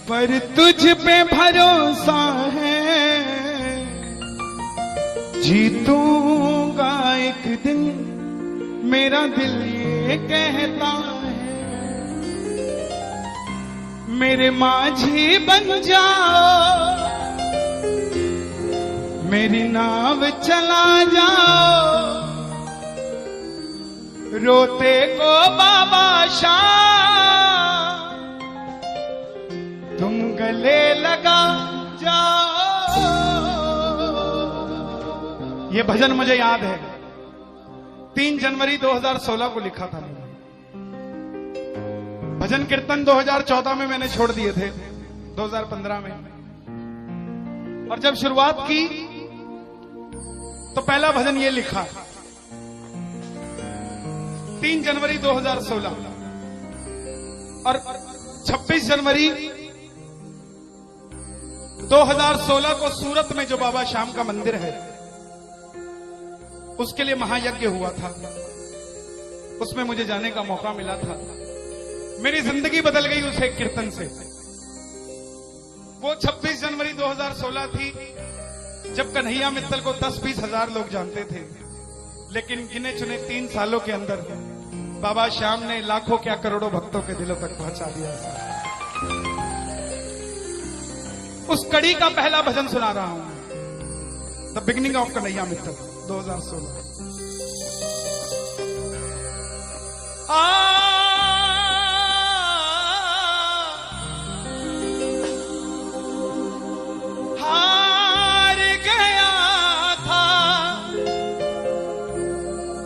पर तुझ पे भरोसा है, जीतूंगा एक दिन, मेरा दिल ये कहता है। मेरे माझी बन जाओ, मेरी नाव चला जाओ, रोते को बाबा शाम तुम गले लगा जाओ। ये भजन मुझे याद है, 3 जनवरी 2016 को लिखा था मैंने। भजन कीर्तन 2014 में मैंने छोड़ दिए थे, 2015 में। और जब शुरुआत की तो पहला भजन ये लिखा, 3 जनवरी 2016। और 26 जनवरी 2016 को सूरत में जो बाबा श्याम का मंदिर है, उसके लिए महायज्ञ हुआ था। उसमें मुझे जाने का मौका मिला था। मेरी जिंदगी बदल गई उस एक कीर्तन से। वो 26 जनवरी 2016 थी जब कन्हैया मित्तल को 10-20 हजार लोग जानते थे, लेकिन गिने चुने 3 सालों के अंदर बाबा श्याम ने लाखों क्या करोड़ों भक्तों के दिलों तक पहुंचा दिया। उस कड़ी का पहला भजन सुना रहा हूं, the beginning of Kanhaiya Mittal 2016। हार गया था,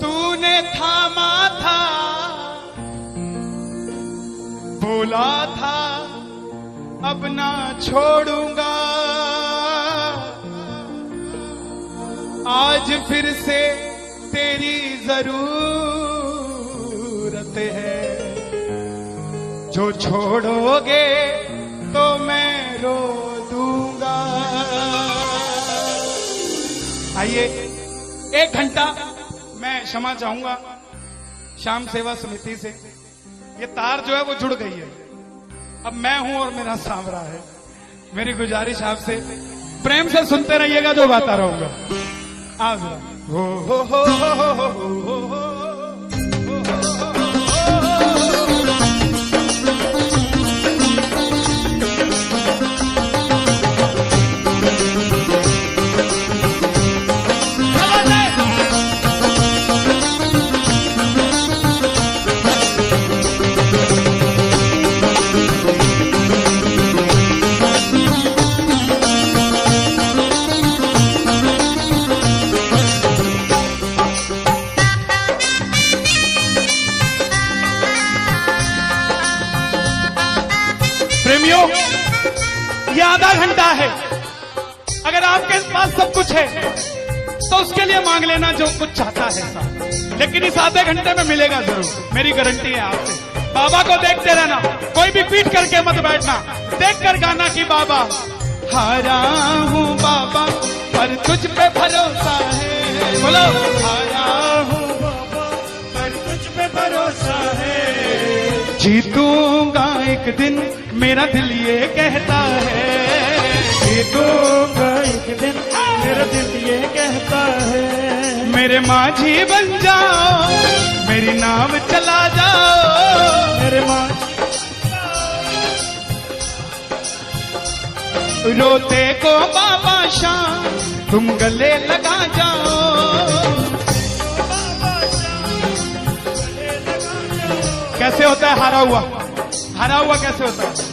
तूने थामा था, बोला था अब ना छोड़ूंगा, आज फिर से तेरी जरूरत है, जो छोड़ोगे तो मैं रो दूंगा। आइए 1 घंटा मैं क्षमा चाहूंगा श्याम सेवा समिति से। ये तार जो है वो जुड़ गई है, अब मैं हूं और मेरा सांवरा है। मेरी गुजारिश आपसे, प्रेम से सुनते रहिएगा, जो गाता रहूंगा। आज हो हो हो हो हो हो हो हो। प्रेमियों, ये आधा घंटा है। अगर आपके पास सब कुछ है तो उसके लिए मांग लेना जो कुछ चाहता है साहब, लेकिन इस आधे घंटे में मिलेगा जरूर, मेरी गारंटी है आपसे। बाबा को देखते रहना, कोई भी पीट करके मत बैठना, देख कर गाना कि बाबा हारा हूँ बाबा पर तुझ पे भरोसा है। बोलो हारा हूँ बाबा पर तुझ पे भरोसा है, जीतूंगा एक दिन, मेरा दिल ये कहता है। जीतूंगा एक दिन, मेरा दिल ये कहता है। मेरे माझी बन जाओ, मेरी नाव चला जाओ, मेरे माझी रोते को बाबा शाम तुम गले लगा जाओ। कैसे होता है हारा हुआ? हारा हुआ कैसे होता है?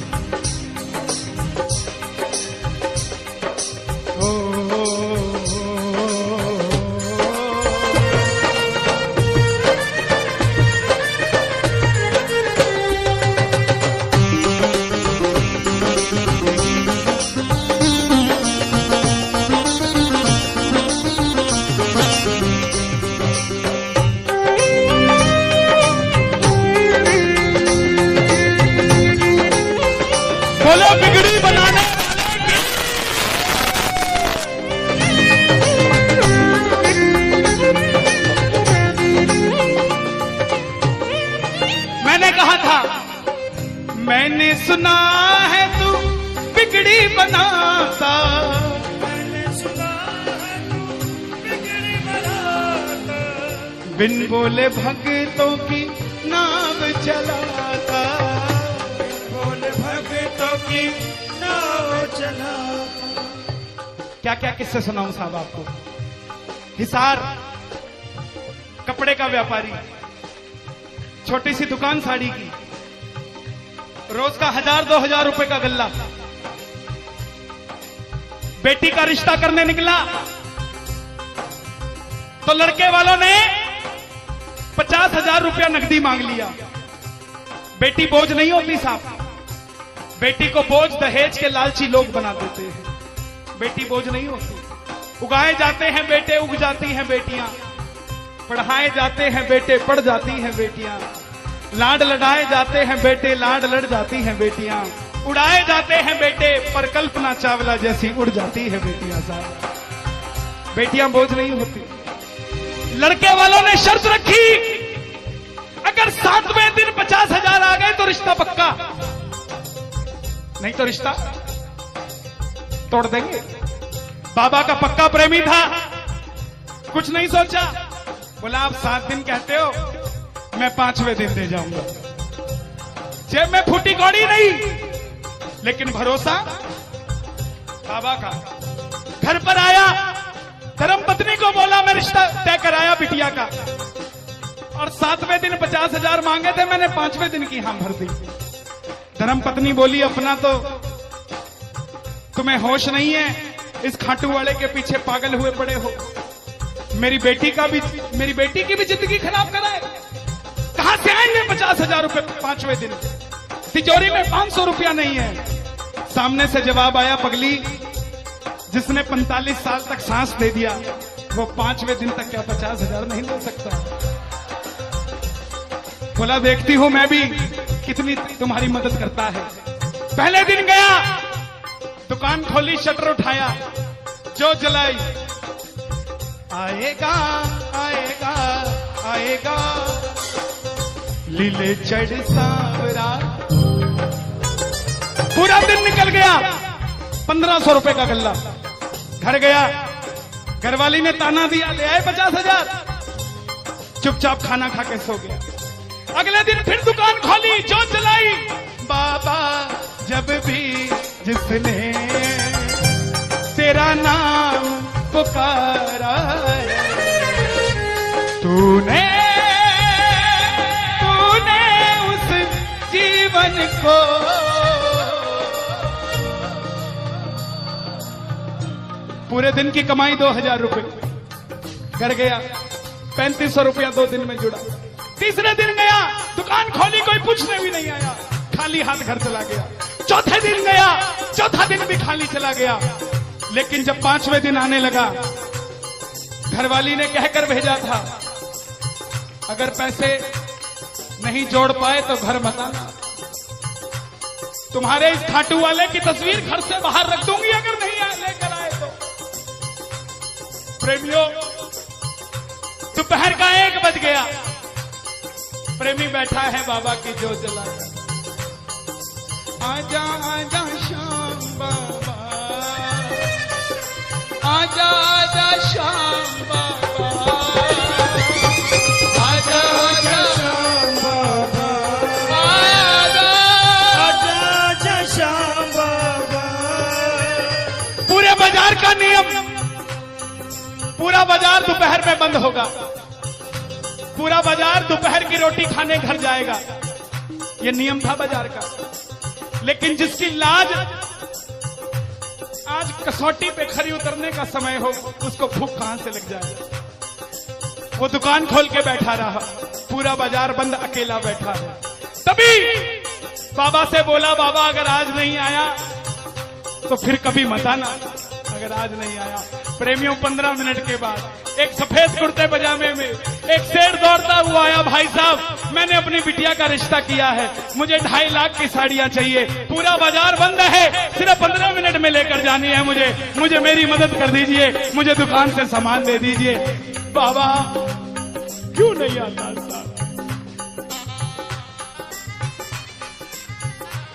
बोलो बिगड़ी बनाने मैंने कहा था, मैंने सुना है तू बिगड़ी बनाता। बिन बोले भक्तों की नाव चलाता। बोले भक्तों की नाव चलाता। क्या क्या किस्से सुनाऊं साहब आपको। हिसार कपड़े का व्यापारी, छोटी सी दुकान साड़ी की, रोज का 1000-2000 रुपए का गल्ला। बेटी का रिश्ता करने निकला तो लड़के वालों ने 50,000 रुपया नकदी मांग लिया। बेटी बोझ नहीं होती साहब, बेटी को बोझ दहेज के लालची लोग बना देते हैं। बेटी बोझ नहीं होती। उगाए जाते हैं बेटे, उग जाती हैं बेटियां। पढ़ाए जाते हैं बेटे, पढ़ जाती हैं बेटियां। लाड लड़ाए जाते हैं बेटे, लाड लड़ जाती हैं बेटियां। उड़ाए जाते हैं बेटे, पर कल्पना चावला जैसी उड़ जाती है बेटियां साहब। बेटियां बोझ नहीं होती। लड़के वालों ने शर्त रखी, अगर 7वें दिन 50,000 आ गए तो रिश्ता पक्का, नहीं तो रिश्ता तोड़ देंगे। बाबा का पक्का प्रेमी था, कुछ नहीं सोचा, बोला आप 7 दिन कहते हो, मैं 5वें दिन दे जाऊंगा। जेब में फूटी कौड़ी नहीं, लेकिन भरोसा बाबा का। घर पर आया, धर्मपत्नी को बोला मैं रिश्ता तय कराया बिटिया का, और 7वें दिन 50,000 मांगे थे, मैंने 5वें दिन की हां भर दी। धर्मपत्नी बोली अपना तो तुम्हें होश नहीं है, इस खाटू वाले के पीछे पागल हुए पड़े हो। मेरी बेटी की भी जिंदगी खराब कराए। कहां से आएंगे 50,000 रुपए 5वें दिन? तिजोरी में 500 रुपया नहीं है। सामने से जवाब आया, पगली जिसने 45 साल तक सांस दे दिया वो 5वें दिन तक क्या 50,000 नहीं ले सकता? बोला देखती हूं मैं भी कितनी तुम्हारी मदद करता है। पहले दिन गया, दुकान खोली, शटर उठाया, जो जलाई, आएगा आएगा आएगा लीले चढ़ सांवरा। पूरा दिन निकल गया, 1500 रुपए का गल्ला। घर गया, घरवाली ने ताना दिया, ले आए 50,000। चुपचाप खाना खा के सो गया। अगले दिन फिर दुकान खोली, जो जलाई, बाबा जब भी जिसने तेरा नाम पुकारा तूने उस जीवन को पूरे दिन की कमाई 2000 रुपए। घर गया, 3500 रुपया 2 दिन में जुड़ा। तीसरे दिन गया, दुकान खोली, कोई पूछने भी नहीं आया, खाली हाथ घर चला गया। चौथे दिन गया, चौथा दिन भी खाली चला गया। लेकिन जब 5वें दिन आने लगा, घरवाली ने कहकर भेजा था, अगर पैसे नहीं जोड़ पाए तो घर मत आना। तुम्हारे इस खाटू वाले की तस्वीर घर से बाहर रख दूंगी अगर नहीं लेकर आए तो। प्रेमियों, दोपहर का 1 बज गया, प्रेमी बैठा है बाबा की जोत जलाकर। आजा आजा श्याम बाबा, आजा आजा श्याम बाबा, आजा आजा श्याम बाबा, आजा आजा श्याम बाबा। पूरे बाजार का नियम, पूरा बाजार दोपहर में बंद होगा। पूरा बाजार दोपहर की रोटी खाने घर जाएगा। यह नियम था बाजार का। लेकिन जिसकी लाज आज कसौटी पे खरी उतरने का समय हो, उसको भूख कहां से लग जाए। वो दुकान खोल के बैठा रहा, पूरा बाजार बंद, अकेला बैठा है। तभी बाबा से बोला, बाबा अगर आज नहीं आया तो फिर कभी मत आना, अगर आज नहीं आया। प्रेमियों, 15 मिनट के बाद एक सफेद कुर्ते पजामे में एक शेर दौड़ता हुआ आया। भाई साहब, मैंने अपनी बिटिया का रिश्ता किया है, मुझे 2.5 लाख की साड़ियां चाहिए, पूरा बाजार बंद है, सिर्फ 15 मिनट में लेकर जानी है मुझे मेरी मदद कर दीजिए, मुझे दुकान से सामान दे दीजिए। बाबा क्यों नहीं आता साहब?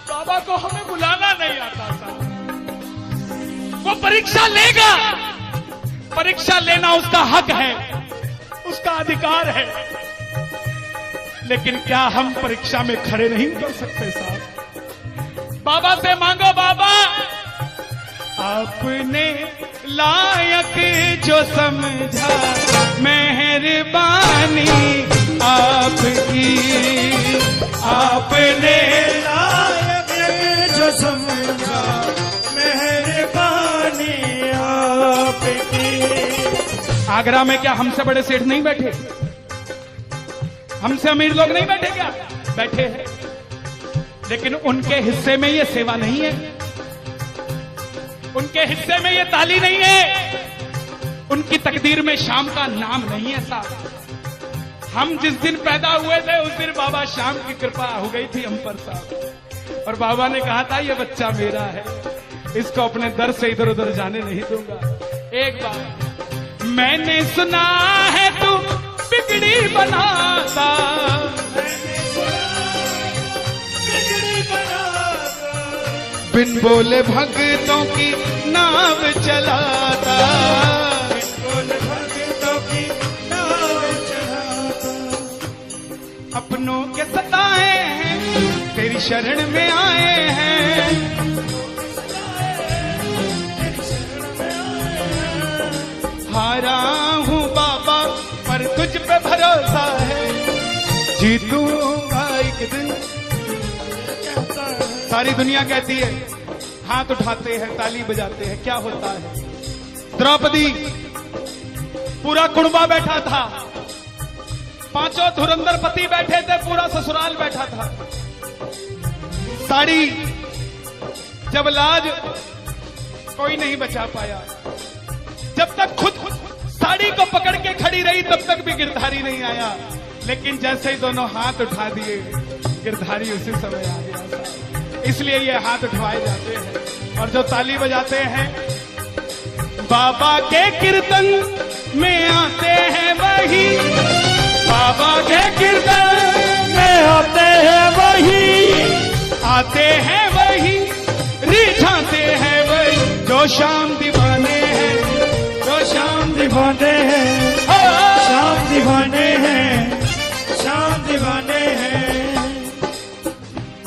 बाबा को हमें बुलाना नहीं आता साहब। वो परीक्षा लेगा। परीक्षा लेना उसका हक है, उसका अधिकार है। लेकिन क्या हम परीक्षा में खड़े नहीं कर सकते साहब? बाबा से मांगो, बाबा आपने लायक जो समझा, मेहरबानी आपकी। आपने लायक जो समझा, मेहरबानी आपकी। आगरा में क्या हमसे बड़े सेठ नहीं बैठे? हमसे अमीर लोग नहीं बैठे क्या? बैठे हैं, लेकिन उनके हिस्से में ये सेवा नहीं है, उनके हिस्से में ये ताली नहीं है, उनकी तकदीर में शाम का नाम नहीं है साहब। हम जिस दिन पैदा हुए थे उस दिन बाबा शाम की कृपा हो गई थी हम पर साहब। और बाबा ने कहा था ये बच्चा मेरा है, इसको अपने दर से इधर उधर जाने नहीं दूंगा। एक बार मैंने सुना है तू बिगड़ी बनाता, बिन बोले भक्तों की नाव चलाता, बोले भक्तों की नाव चलाता। अपनों के सताए हैं तेरी शरण में आए हैं, हारा हूँ बाबा पर तुझ पे भरोसा है, जीतूंगा एक दिन। सारी दुनिया कहती है, हाथ उठाते हैं, ताली बजाते हैं, क्या होता है? द्रौपदी पूरा कुणबा बैठा था, पांचों धुरंधर पति बैठे थे, पूरा ससुराल बैठा था। साड़ी जब लाज कोई नहीं बचा पाया, जब तक खुद साड़ी को पकड़ के खड़ी रही तब तक भी गिरधारी नहीं आया। लेकिन जैसे ही दोनों हाथ उठा दिए, गिरधारी उसी समय आ गया। इसलिए ये हाथ उठवाए जाते हैं। और जो ताली बजाते हैं बाबा के कीर्तन में आते हैं वही, बाबा के कीर्तन में आते हैं वही, आते हैं वही, रिझाते हैं वही, जो शाम दीवाने हैं, जो शाम दीवाने हैं, शाम दीवाने हैं, शाम दीवाने हैं।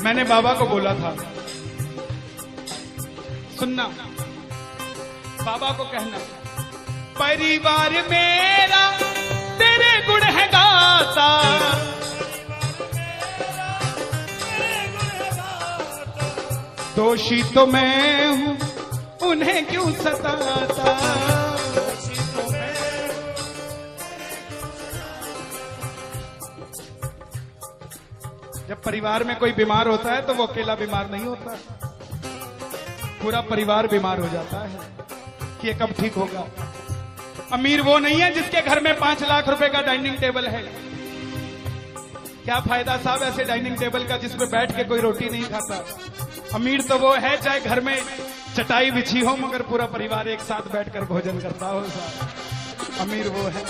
मैंने बाबा को बोला था, सुनना, बाबा को कहना, परिवार मेरा तेरे गुण है गाता, दोषी तो मैं हूं उन्हें क्यों सताता। जब परिवार में कोई बीमार होता है तो वो अकेला बीमार नहीं होता, पूरा परिवार बीमार हो जाता है कि ये कब ठीक होगा। अमीर वो नहीं है जिसके घर में 5 लाख रुपए का डाइनिंग टेबल है। क्या फायदा साहब ऐसे डाइनिंग टेबल का जिसमें बैठ के कोई रोटी नहीं खाता। अमीर तो वो है चाहे घर में चटाई बिछी हो मगर पूरा परिवार एक साथ बैठकर भोजन करता हो साहब, अमीर वो है।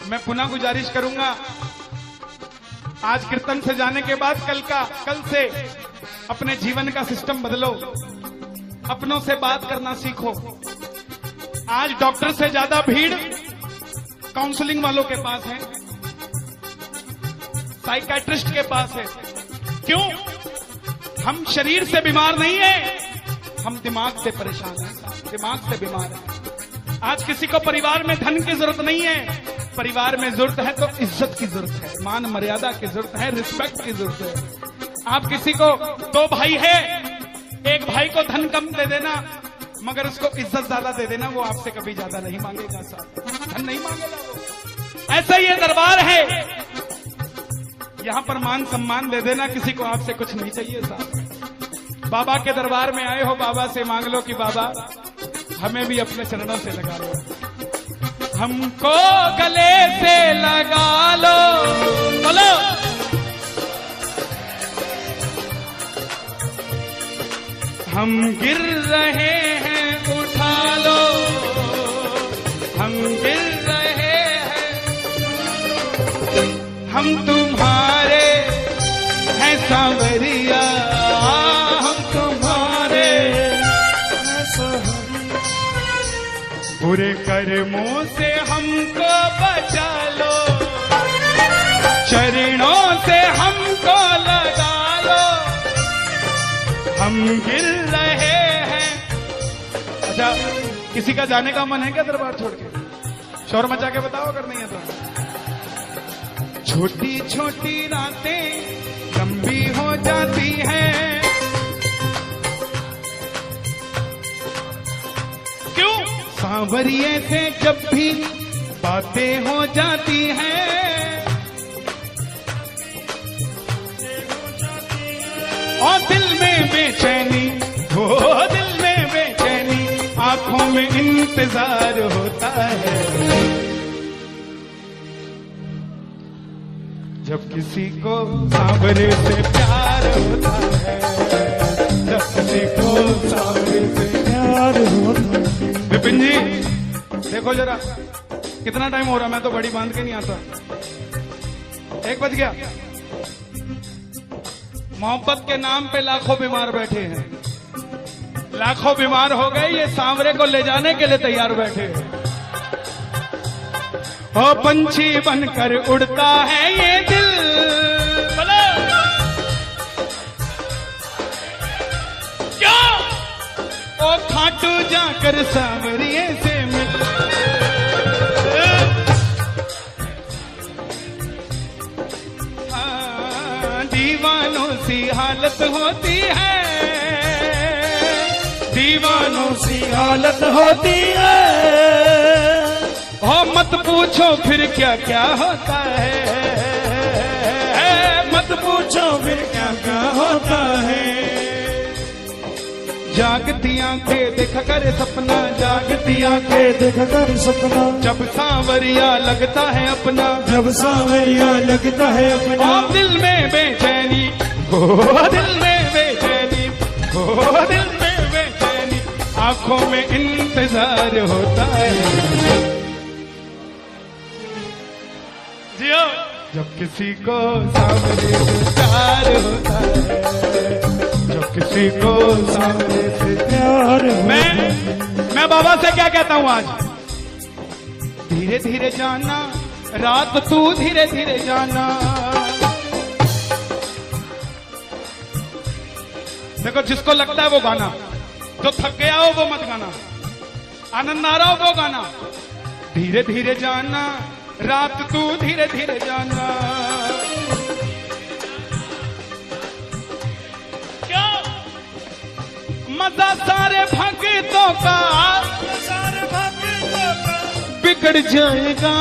मैं पुनः गुजारिश करूंगा, आज कीर्तन से जाने के बाद कल से अपने जीवन का सिस्टम बदलो, अपनों से बात करना सीखो। आज डॉक्टर से ज्यादा भीड़ काउंसलिंग वालों के पास है, साइकाट्रिस्ट के पास है। क्यों? हम शरीर से बीमार नहीं है, हम दिमाग से परेशान हैं, दिमाग से बीमार हैं। आज किसी को परिवार में धन की जरूरत नहीं है, परिवार में जरूरत है तो इज्जत की जरूरत है, मान मर्यादा की जरूरत है, रिस्पेक्ट की जरूरत है। आप किसी को 2 भाई है, एक भाई को धन कम दे देना मगर उसको इज्जत ज्यादा दे देना, वो आपसे कभी ज्यादा नहीं मांगेगा साहब, धन नहीं मांगेगा वो। ऐसा ये दरबार है, यहां पर मान सम्मान दे देना, किसी को आपसे कुछ नहीं चाहिए साहब। बाबा के दरबार में आए हो, बाबा से मांग लो कि बाबा हमें भी अपने चरणों से लगा लो, हमको गले से लगा लो। बोलो, हम गिर रहे हैं उठा लो, हम गिर रहे हैं, हम तुम्हारे हैं सांवरिया, हम तुम्हारे हैं कर्मों से हमको बचा लो, चरणों से हमको लगा लो, हम गिर रहे हैं। अच्छा, किसी का जाने का मन है क्या दरबार छोड़ के? शोर मचा के बताओ अगर नहीं है तो। छोटी छोटी रातें लंबी हो जाती हैं, क्यों? सांवरिये से जब भी बातें हो जाती हैं, और दिल में बेचैनी, हो दिल में बेचैनी, आंखों में इंतजार होता है। जब किसी को सांवरे से प्यार होता है, जब किसी को सांवरे से प्यार होता है। विपिन जी देखो जरा कितना टाइम हो रहा, मैं तो बड़ी बांध के नहीं आता। 1 बज गया। मोहब्बत के नाम पे लाखों बीमार बैठे हैं, लाखों बीमार हो गए, ये सांवरे को ले जाने के लिए तैयार बैठे हैं। ओ पंछी बनकर उड़ता है ये दिल, बोलो क्या? ओ खाटू जाकर सांवरिये से मिल, दीवानों सी हालत होती है, दीवानों सी हालत होती है। हो मत पूछो फिर क्या क्या होता है, मत पूछो फिर क्या क्या होता है। जागती आंखें देखा कर सपना, जागती आंखें देख कर सपना, जब सांवरिया लगता है अपना, जब सांवरिया लगता है अपना। और दिल में बेचैनी, हो दिल में बेचैनी, हो दिल में बेचैनी, आंखों में इंतजार होता है। जियो जब किसी को सांवरे से प्यार होता है, जब किसी को सांवरे से प्यार मैं बाबा से क्या कहता हूं आज? धीरे धीरे जाना, रात तू धीरे धीरे जाना। देखो जिसको लगता है वो गाना, जो थक गया हो वो मत गाना, आनंद आ रहा हो वो गाना। धीरे धीरे जाना, रात तू धीरे धीरे जाना। क्या मजा सारे भक्तों का, सारे भक्तों का बिगड़ जाएगा।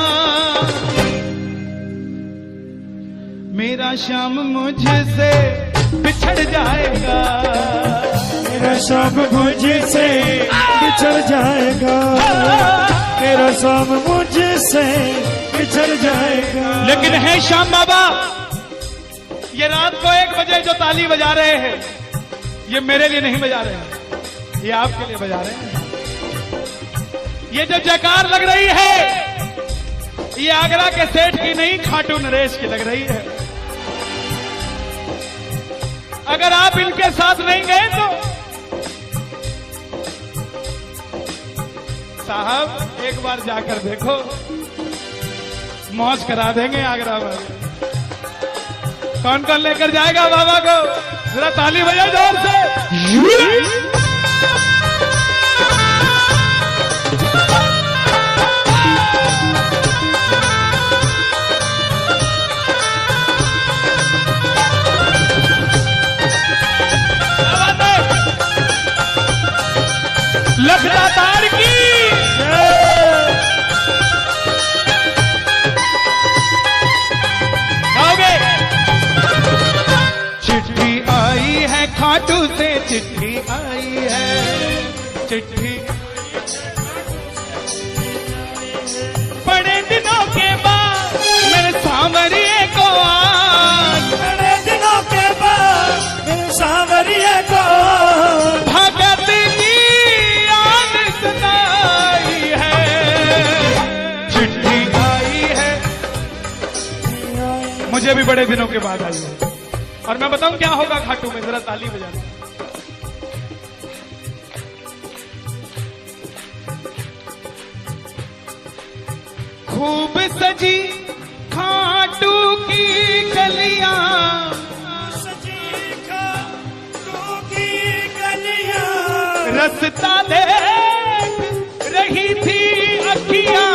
मेरा श्याम मुझसे बिछड़ जाएगा, मेरा शाम मुझसे बिछड़ जाएगा, मेरा शाम मुझसे बिछड़ जाएगा। लेकिन है श्याम बाबा, ये रात को 1 बजे जो ताली बजा रहे हैं, ये मेरे लिए नहीं बजा रहे हैं, ये आपके लिए बजा रहे हैं। ये जो जयकार लग रही है, ये आगरा के सेठ की नहीं, खाटू नरेश की लग रही है। अगर आप इनके साथ नहीं गए तो साहब एक बार जाकर देखो, मौज करा देंगे आगरा में। कौन कौन लेकर जाएगा बाबा को? जरा ताली बजाओ जोर से। लखदा तार की गाओगे? चिट्ठी आई है खाटू से, चिट्ठी आई है, चिट्ठी बड़े दिनों के बाद मेरे सांवरिये को आज, बड़े दिनों के बाद मेरे सांवरिये को भगत की याद सताई है। चिट्ठी आई है, मुझे भी बड़े दिनों के बाद आई है। और मैं बताऊं क्या होगा खाटू में, जरा ताली बजाना। खूब सजी खाटू की गलियां, सजी खाटू की गलियां, रास्ता देख रही थी अखियां,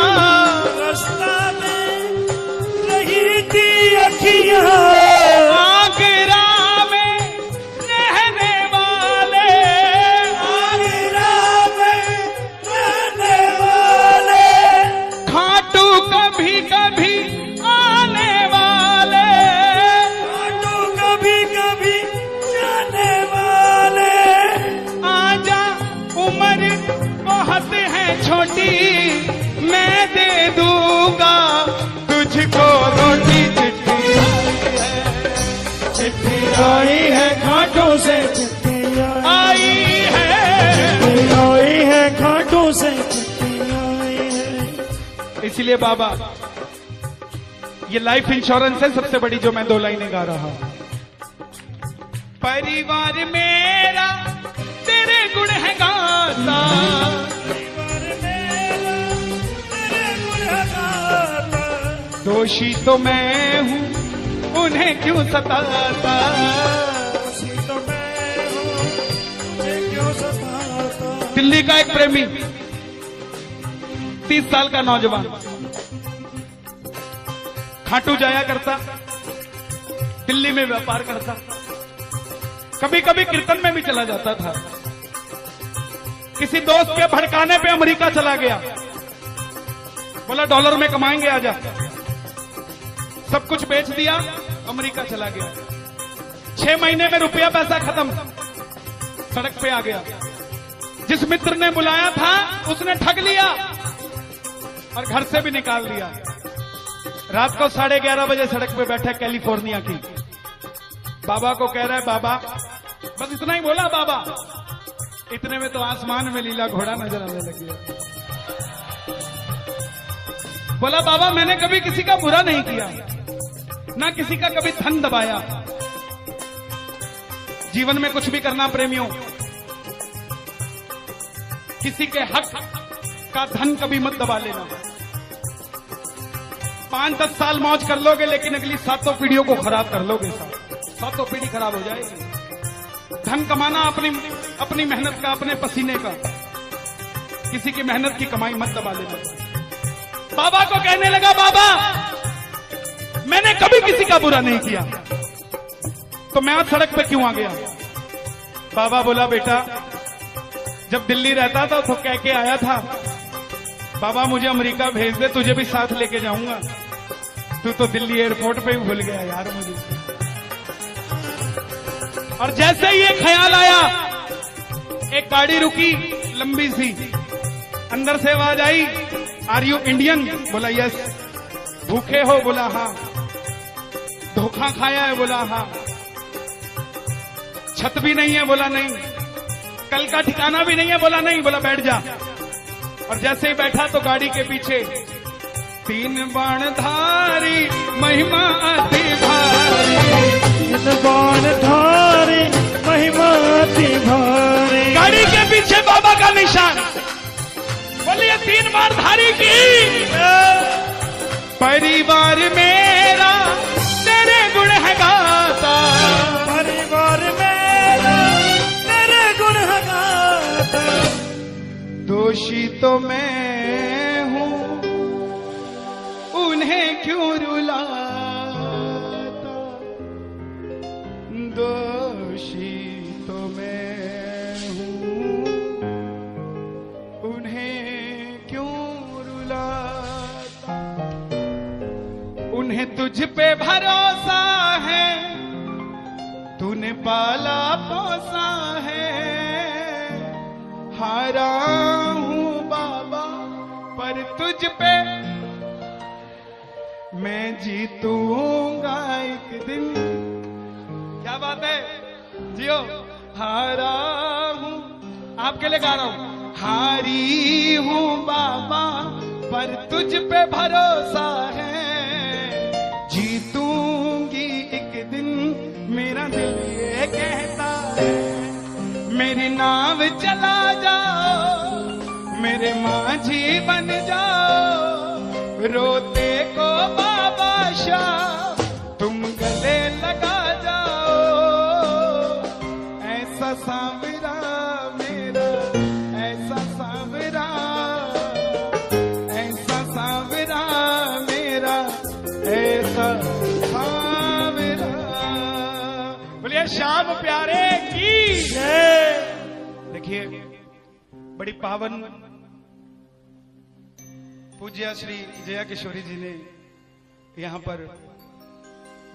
रास्ता देख रही थी अखियां, आगरा में रहने वाले, आगरा में रहने वाले, खाटू कभी कभी आने वाले, खाटू कभी कभी जाने वाले, आजा उम्र बहुत है छोटी, मैं दे दूंगा तुझको रोटी। चिट्ठी आई है खाटू से चिट्ठी आई है, आई है खाटू से चिट्ठी आई है। इसलिए बाबा ये लाइफ इंश्योरेंस है सबसे बड़ी जो मैं 2 लाइनें गा रहा हूं। परिवार मेरा तेरे गुण है गाता, दोषी तो मैं हूँ उन्हें क्यों सताता, तो मैं हूँ, मुझे क्यों सताता। दिल्ली का एक प्रेमी 30 साल का नौजवान खाटू जाया करता, दिल्ली में व्यापार करता, कभी कभी कीर्तन में भी चला जाता था। किसी दोस्त के भड़काने पे अमेरिका चला गया, बोला डॉलर में कमाएंगे आजा, सब कुछ बेच दिया, अमेरिका चला गया। 6 महीने में रुपया पैसा खत्म, सड़क पे आ गया। जिस मित्र ने बुलाया था उसने ठग लिया और घर से भी निकाल दिया। रात को 11:30 बजे सड़क पे बैठा कैलिफोर्निया की, बाबा को कह रहा है बाबा, बस इतना ही बोला बाबा, इतने में तो आसमान में लीला घोड़ा नजर आने लग गया। बोला बाबा मैंने कभी किसी का बुरा नहीं किया, ना किसी का कभी धन दबाया, जीवन में कुछ भी करना प्रेमियों, किसी के हक का धन कभी मत दबा लेना। 5-10 साल मौज कर लोगे लेकिन अगली 7 पीढ़ियों को खराब कर लोगे, 7 पीढ़ी खराब हो जाएगी। धन कमाना अपनी मेहनत का, अपने पसीने का, किसी की मेहनत की कमाई मत दबा लेना। बाबा को कहने लगा बाबा मैंने कभी किसी का बुरा नहीं किया, तो मैं आज सड़क पे क्यों आ गया। बाबा बोला बेटा जब दिल्ली रहता था तो कह के आया था बाबा मुझे अमेरिका भेज दे, तुझे भी साथ लेके जाऊंगा, तू तो दिल्ली एयरपोर्ट पे ही भूल गया यार मुझे। और जैसे ही ये ख्याल आया, एक गाड़ी रुकी लंबी सी, अंदर से आवाज आई आर यू इंडियन, बोला यस। भूखे हो, बोला हाँ। धोखा खाया है, बोला हाँ। छत भी नहीं है, बोला नहीं। कल का ठिकाना भी नहीं है, बोला नहीं। बोला बैठ जा। और जैसे ही बैठा तो गाड़ी के पीछे 3 बाणधारी महिमा अति भारी, 3 बाणधारी महिमा अति भारी, गाड़ी के पीछे बाबा का निशान। बोलिए 3 बाणधारी की। परिवार मेरा तेरे गुण है गाता, परिवार मेरा तेरे गुण है गाता, दोषी तो मैं हूँ उन्हें क्यों रुलाता, दोषी तो मैं हूँ उन्हें क्यों रुलाता। उन्हें तुझ पे भरोसा है, तूने पाला पोसा है, हारा हूँ बाबा पर तुझ पे मैं जीतूंगा एक दिन। क्या बात है, जियो। हारा हूँ, आपके लिए गा रहा हूँ। हारी हूँ बाबा पर तुझ पे भरोसा है, जीतूंगी एक दिन मेरा दिल ये कहता है। मेरी नाव चला जाओ, मेरे माझी बन जाओ, रोते को बाबा शाह तुम गले लगा जाओ, ऐसा सांवरा मेरा, ऐसा सांवरा, ऐसा सांवरा मेरा, ऐसा सांवरा। बोलिए श्याम प्यारे की जय। देखिए बड़ी पावन पूज्य श्री जया किशोरी जी ने यहां पर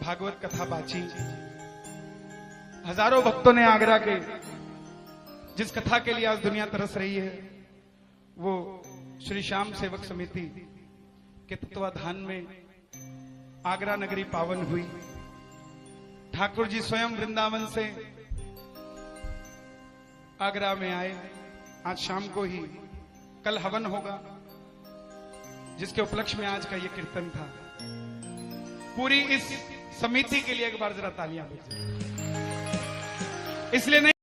भागवत कथा बाची। हजारों भक्तों ने आगरा के जिस कथा के लिए आज दुनिया तरस रही है, वो श्री श्याम सेवक समिति के तत्वाधान में आगरा नगरी पावन हुई। ठाकुर जी स्वयं वृंदावन से आगरा में आए। आज शाम को ही कल हवन होगा, जिसके उपलक्ष्य में आज का ये कीर्तन था। पूरी इस समिति के लिए एक बार जरा तालियां बजाएं। इसलिए नहीं